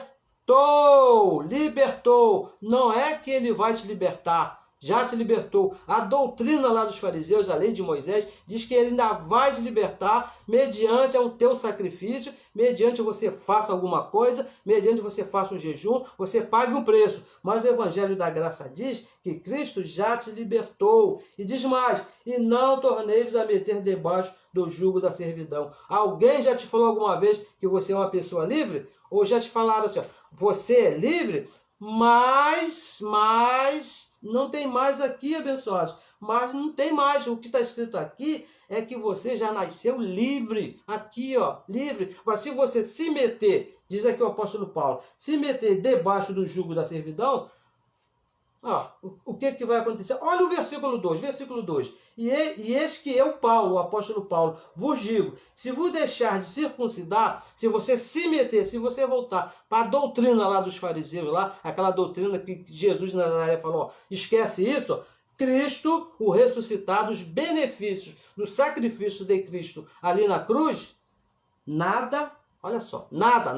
Libertou. Não é que ele vai te libertar. Já te libertou. A doutrina lá dos fariseus, a lei de Moisés, diz que ele ainda vai te libertar mediante o teu sacrifício, mediante você faça alguma coisa, mediante você faça um jejum, você pague um preço. Mas o Evangelho da Graça diz que Cristo já te libertou. E diz mais, e não tornei-vos a meter debaixo do jugo da servidão. Alguém já te falou alguma vez que você é uma pessoa livre? Ou já te falaram assim, ó, você é livre, mas não tem mais aqui, abençoados. Mas não tem mais. O que está escrito aqui é que você já nasceu livre. Aqui, ó, livre. Mas se você se meter, diz aqui o apóstolo Paulo, se meter debaixo do jugo da servidão, ó, o que vai acontecer? Olha o versículo 2, versículo 2. E eis que eu, Paulo, o apóstolo Paulo, vos digo, se vos deixar de circuncidar, se você se meter, se você voltar para a doutrina lá dos fariseus, lá, aquela doutrina que Jesus de Nazaré falou, ó, esquece isso, ó, Cristo, o ressuscitado, os benefícios do sacrifício de Cristo ali na cruz, nada, olha só, nada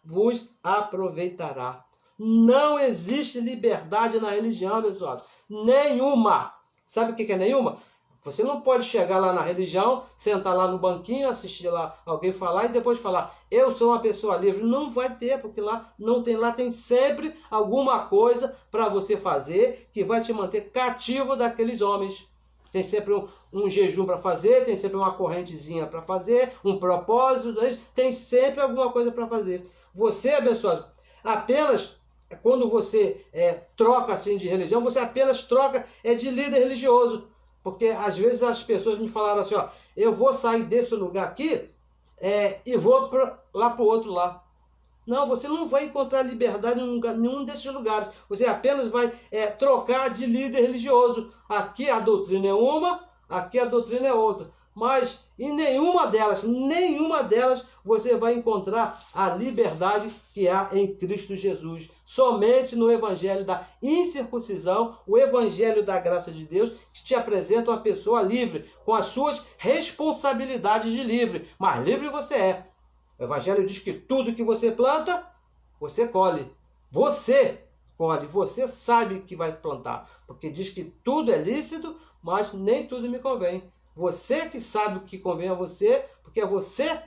vos aproveitará. Não existe liberdade na religião, abençoados. Nenhuma. Sabe o que é nenhuma? Você não pode chegar lá na religião, sentar lá no banquinho, assistir lá alguém falar e depois falar, eu sou uma pessoa livre. Não vai ter, porque lá não tem, lá tem sempre alguma coisa para você fazer que vai te manter cativo daqueles homens. Tem sempre um jejum para fazer, tem sempre uma correntezinha para fazer, um propósito, tem sempre alguma coisa para fazer. Você, abençoado, apenas quando você troca assim de religião, você apenas troca de líder religioso. Porque às vezes as pessoas me falaram assim, ó, eu vou sair desse lugar aqui e vou lá para o outro lá. Não, você não vai encontrar liberdade em nenhum desses lugares. Você apenas vai trocar de líder religioso. Aqui a doutrina é uma, aqui a doutrina é outra. Mas em nenhuma delas você vai encontrar a liberdade que há em Cristo Jesus. Somente no evangelho da incircuncisão, o evangelho da graça de Deus, que te apresenta uma pessoa livre, com as suas responsabilidades de livre. Mas livre você é. O evangelho diz que tudo que você planta, você colhe. Você colhe, você sabe que vai plantar. Porque diz que tudo é lícito, mas nem tudo me convém. Você que sabe o que convém a você, porque é você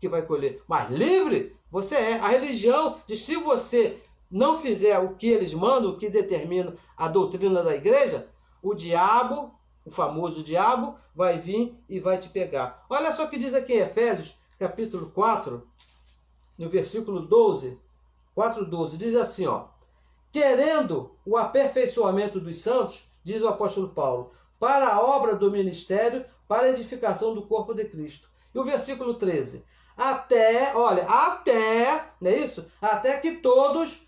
que vai colher. Mas livre, você é. A religião diz, se você não fizer o que eles mandam, o que determina a doutrina da igreja, o diabo, o famoso diabo, vai vir e vai te pegar. Olha só o que diz aqui em Efésios, capítulo 4, no versículo 12, 4:12, diz assim, ó, querendo o aperfeiçoamento dos santos, diz o apóstolo Paulo, para a obra do ministério, para a edificação do corpo de Cristo. E o versículo 13, até, não é isso? Até que todos,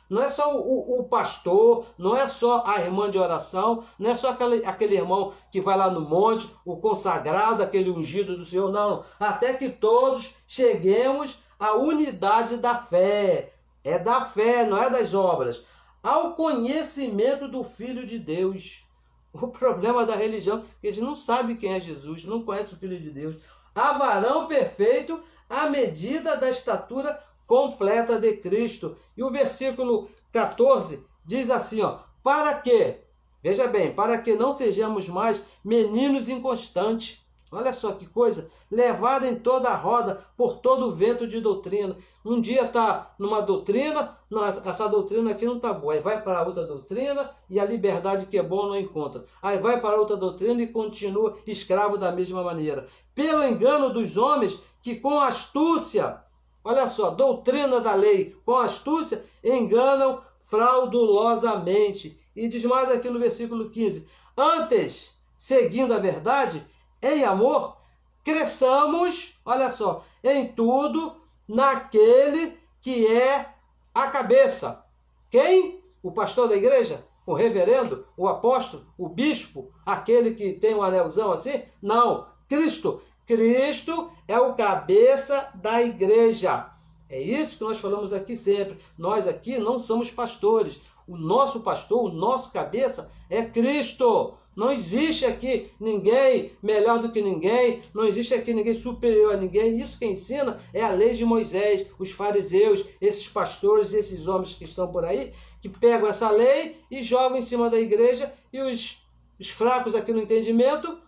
não é só o pastor, não é só a irmã de oração, não é só aquele irmão que vai lá no monte, o consagrado, aquele ungido do Senhor, não. Até que todos cheguemos à unidade da fé. É da fé, não é das obras. Ao conhecimento do Filho de Deus. O problema da religião é que eles não sabem quem é Jesus, não conhecem o Filho de Deus. A varão perfeito à medida da estatura completa de Cristo. E o versículo 14 diz assim, ó, para que, veja bem, para que não sejamos mais meninos inconstantes. Olha só que coisa, levado em toda a roda por todo o vento de doutrina. Um dia está numa doutrina, não, essa doutrina aqui não está boa. Aí vai para outra doutrina e a liberdade que é boa não encontra. Aí vai para outra doutrina e continua escravo da mesma maneira. Pelo engano dos homens que com astúcia, olha só, doutrina da lei, com astúcia enganam fraudulosamente. E diz mais aqui no versículo 15, antes, seguindo a verdade, em amor, cresçamos, olha só, em tudo naquele que é a cabeça. Quem? O pastor da igreja? O reverendo? O apóstolo? O bispo? Aquele que tem um anelzão assim? Não, Cristo. Cristo é o cabeça da igreja. É isso que nós falamos aqui sempre. Nós aqui não somos pastores. O nosso pastor, o nosso cabeça é Cristo. Não existe aqui ninguém melhor do que ninguém, não existe aqui ninguém superior a ninguém. Isso que ensina é a lei de Moisés, os fariseus, esses pastores, esses homens que estão por aí, que pegam essa lei e jogam em cima da igreja e os fracos aqui no entendimento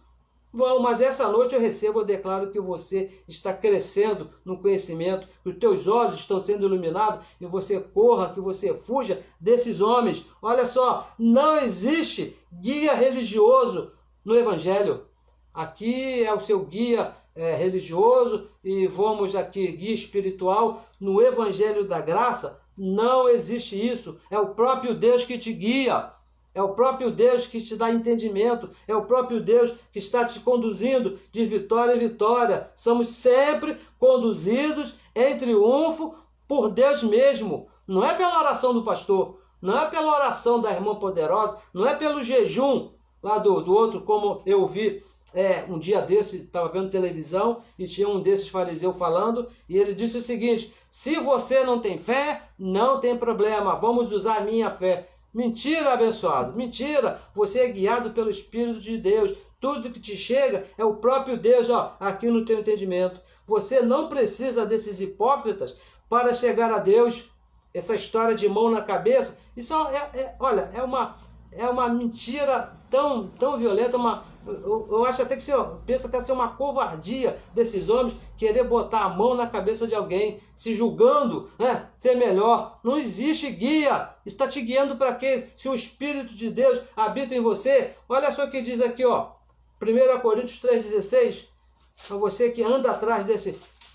vão. Mas essa noite eu declaro que você está crescendo no conhecimento, que os teus olhos estão sendo iluminados e você corra, que você fuja desses homens. Olha só, não existe guia religioso no Evangelho. Aqui é o seu guia religioso e vamos aqui, guia espiritual. No Evangelho da Graça não existe isso. É o próprio Deus que te guia. É o próprio Deus que te dá entendimento. É o próprio Deus que está te conduzindo de vitória em vitória. Somos sempre conduzidos em triunfo por Deus mesmo. Não é pela oração do pastor, não é pela oração da irmã poderosa, não é pelo jejum lá do outro, como eu vi um dia desse, estava vendo televisão e tinha um desses fariseus falando e ele disse o seguinte, se você não tem fé, não tem problema, vamos usar a minha fé. Mentira, abençoado, mentira. Você é guiado pelo Espírito de Deus. Tudo que te chega é o próprio Deus, aqui no teu entendimento. Você não precisa desses hipócritas para chegar a Deus. essa história de mão na cabeça, isso olha, é uma mentira tão violenta, eu acho até que pensa até ser uma covardia desses homens querer botar a mão na cabeça de alguém, se julgando, né, ser melhor. Não existe guia. Está te guiando para quê? Se o Espírito de Deus habita em você, olha só o que diz aqui, ó, 1 Coríntios 3,16, para você que anda atrás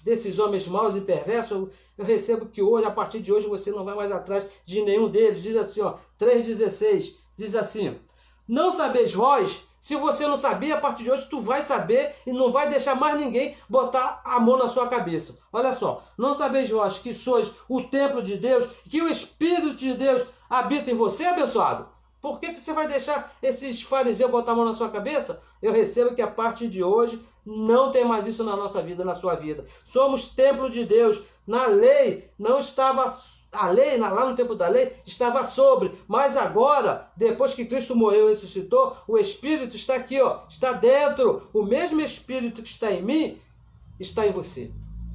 desses homens maus e perversos, eu recebo que hoje, a partir de hoje, você não vai mais atrás de nenhum deles. Diz assim, ó, 3,16, diz assim: não sabeis vós? Se você não sabia, a partir de hoje tu vai saber e não vai deixar mais ninguém botar a mão na sua cabeça. Olha só, não sabeis vós que sois o templo de Deus, que o Espírito de Deus habita em você, abençoado? Por que você vai deixar esses fariseus botar a mão na sua cabeça? Eu recebo que a partir de hoje não tem mais isso na nossa vida, na sua vida. Somos templo de Deus. Na lei não estava... A lei, lá no tempo da lei, estava sobre, mas agora, depois que Cristo morreu e ressuscitou, o Espírito está aqui, ó, está dentro. O mesmo Espírito que está em mim, está em você.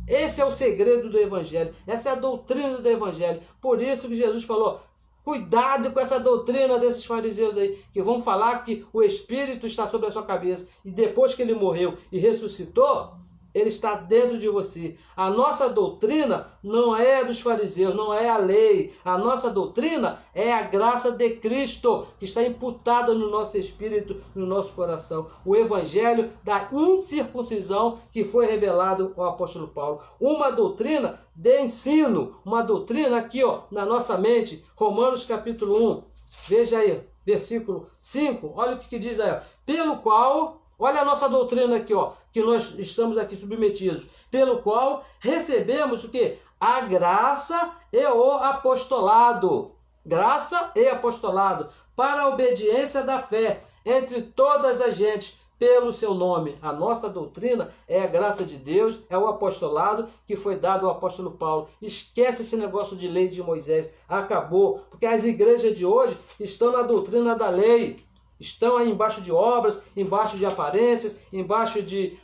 Esse é o segredo do Evangelho, essa é a doutrina do Evangelho. Por isso que Jesus falou, cuidado com essa doutrina desses fariseus aí, que vão falar que o Espírito está sobre a sua cabeça, e depois que ele morreu e ressuscitou, ele está dentro de você. A nossa doutrina não é dos fariseus, não é a lei. A nossa doutrina é a graça de Cristo, que está imputada no nosso espírito, no nosso coração. O evangelho da incircuncisão que foi revelado ao apóstolo Paulo. Uma doutrina de ensino, uma doutrina aqui, ó, na nossa mente. Romanos capítulo 1, veja aí, versículo 5, olha o que diz aí. Pelo qual... Olha a nossa doutrina aqui, ó, que nós estamos aqui submetidos. Pelo qual recebemos o quê? A graça e o apostolado. Graça e apostolado para a obediência da fé entre todas as gentes pelo seu nome. A nossa doutrina é a graça de Deus, é o apostolado que foi dado ao apóstolo Paulo. Esquece esse negócio de lei de Moisés. Acabou, porque as igrejas de hoje estão na doutrina da lei. Estão aí embaixo de obras, embaixo de aparências, embaixo de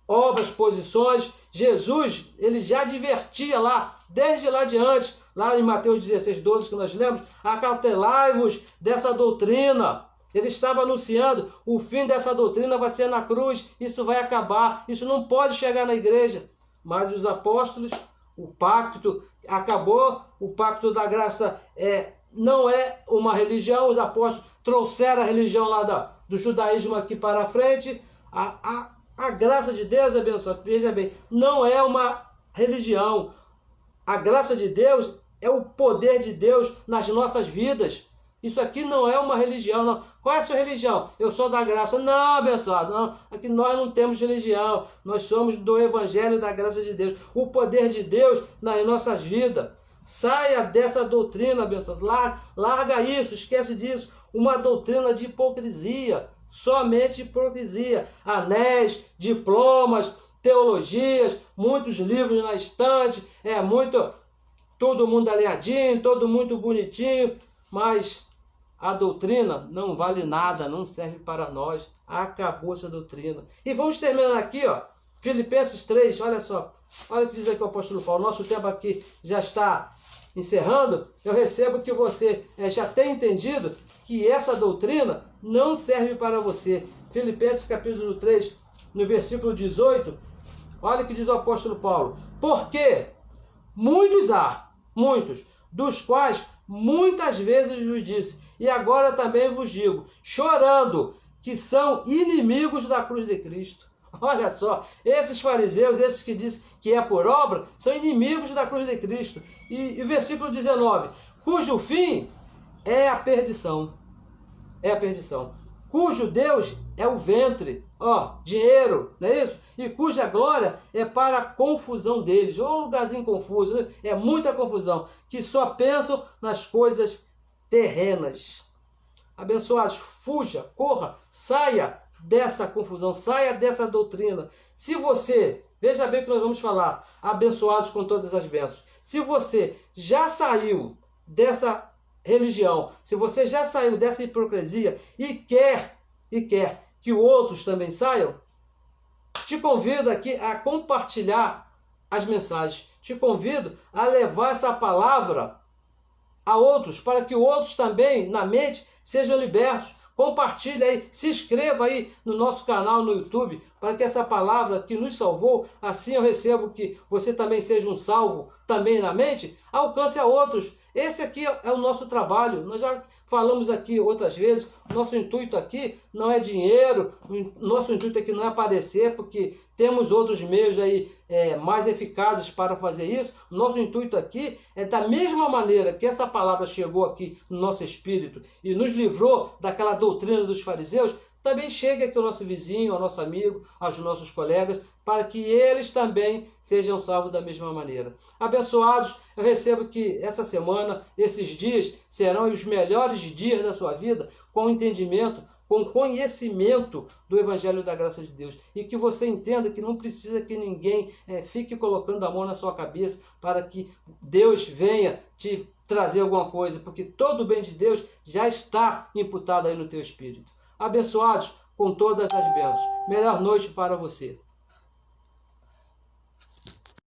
obras, posições. Jesus, ele já advertia lá, desde lá de antes, lá em Mateus 16, 12, que nós lemos, acautelai-vos dessa doutrina. Ele estava anunciando, o fim dessa doutrina vai ser na cruz, isso vai acabar, isso não pode chegar na igreja. Mas os apóstolos, o pacto acabou, o pacto da graça não é uma religião, os apóstolos trouxeram a religião lá do judaísmo aqui para frente. A graça de Deus, abençoado, veja bem, não é uma religião. A graça de Deus é o poder de Deus nas nossas vidas. Isso aqui não é uma religião, não. Qual é a sua religião? Eu sou da graça. Não, abençoado, não. Aqui nós não temos religião. Nós somos do Evangelho da graça de Deus. O poder de Deus nas nossas vidas. Saia dessa doutrina, abençoado. Larga isso, esquece disso. Uma doutrina de hipocrisia, somente hipocrisia. Anéis, diplomas, teologias, muitos livros na estante, todo mundo alinhadinho, todo muito bonitinho, mas a doutrina não vale nada, não serve para nós. Acabou essa doutrina. E vamos terminar aqui, ó, Filipenses 3, olha só. Olha o que diz aqui o apóstolo Paulo. Nosso tempo aqui já está encerrando. Eu recebo que você já tenha entendido que essa doutrina não serve para você. Filipenses capítulo 3, no versículo 18, olha o que diz o apóstolo Paulo. Porque muitos, dos quais muitas vezes vos disse, e agora também vos digo, chorando, que são inimigos da cruz de Cristo. Olha só, esses fariseus, esses que dizem que é por obra, são inimigos da cruz de Cristo. E versículo 19, cujo fim é a perdição. É a perdição. Cujo Deus é o ventre, dinheiro, não é isso? E cuja glória é para a confusão deles. Um lugarzinho confuso, né? É muita confusão, que só pensam nas coisas terrenas. Abençoados, fuja, corra, saia dessa confusão, saia dessa doutrina. Se você, veja bem o que nós vamos falar, abençoados com todas as bênçãos. Se você já saiu dessa religião, se você já saiu dessa hipocrisia e quer que outros também saiam, te convido aqui a compartilhar as mensagens. Te convido a levar essa palavra a outros, para que outros também, na mente, sejam libertos. Compartilhe aí, se inscreva aí no nosso canal no YouTube, para que essa palavra que nos salvou, assim eu recebo que você também seja um salvo também na mente, alcance a outros. Esse aqui é o nosso trabalho. Nós já falamos aqui outras vezes, nosso intuito aqui não é dinheiro, nosso intuito aqui não é aparecer, porque temos outros meios aí mais eficazes para fazer isso. Nosso intuito aqui é da mesma maneira que essa palavra chegou aqui no nosso espírito e nos livrou daquela doutrina dos fariseus, também chegue aqui ao nosso vizinho, ao nosso amigo, aos nossos colegas, para que eles também sejam salvos da mesma maneira. Abençoados, eu recebo que essa semana, esses dias, serão os melhores dias da sua vida, com entendimento, com conhecimento do Evangelho da Graça de Deus. E que você entenda que não precisa que ninguém fique colocando a mão na sua cabeça para que Deus venha te trazer alguma coisa, porque todo o bem de Deus já está imputado aí no teu espírito. Abençoados com todas as bênçãos. Melhor noite para você.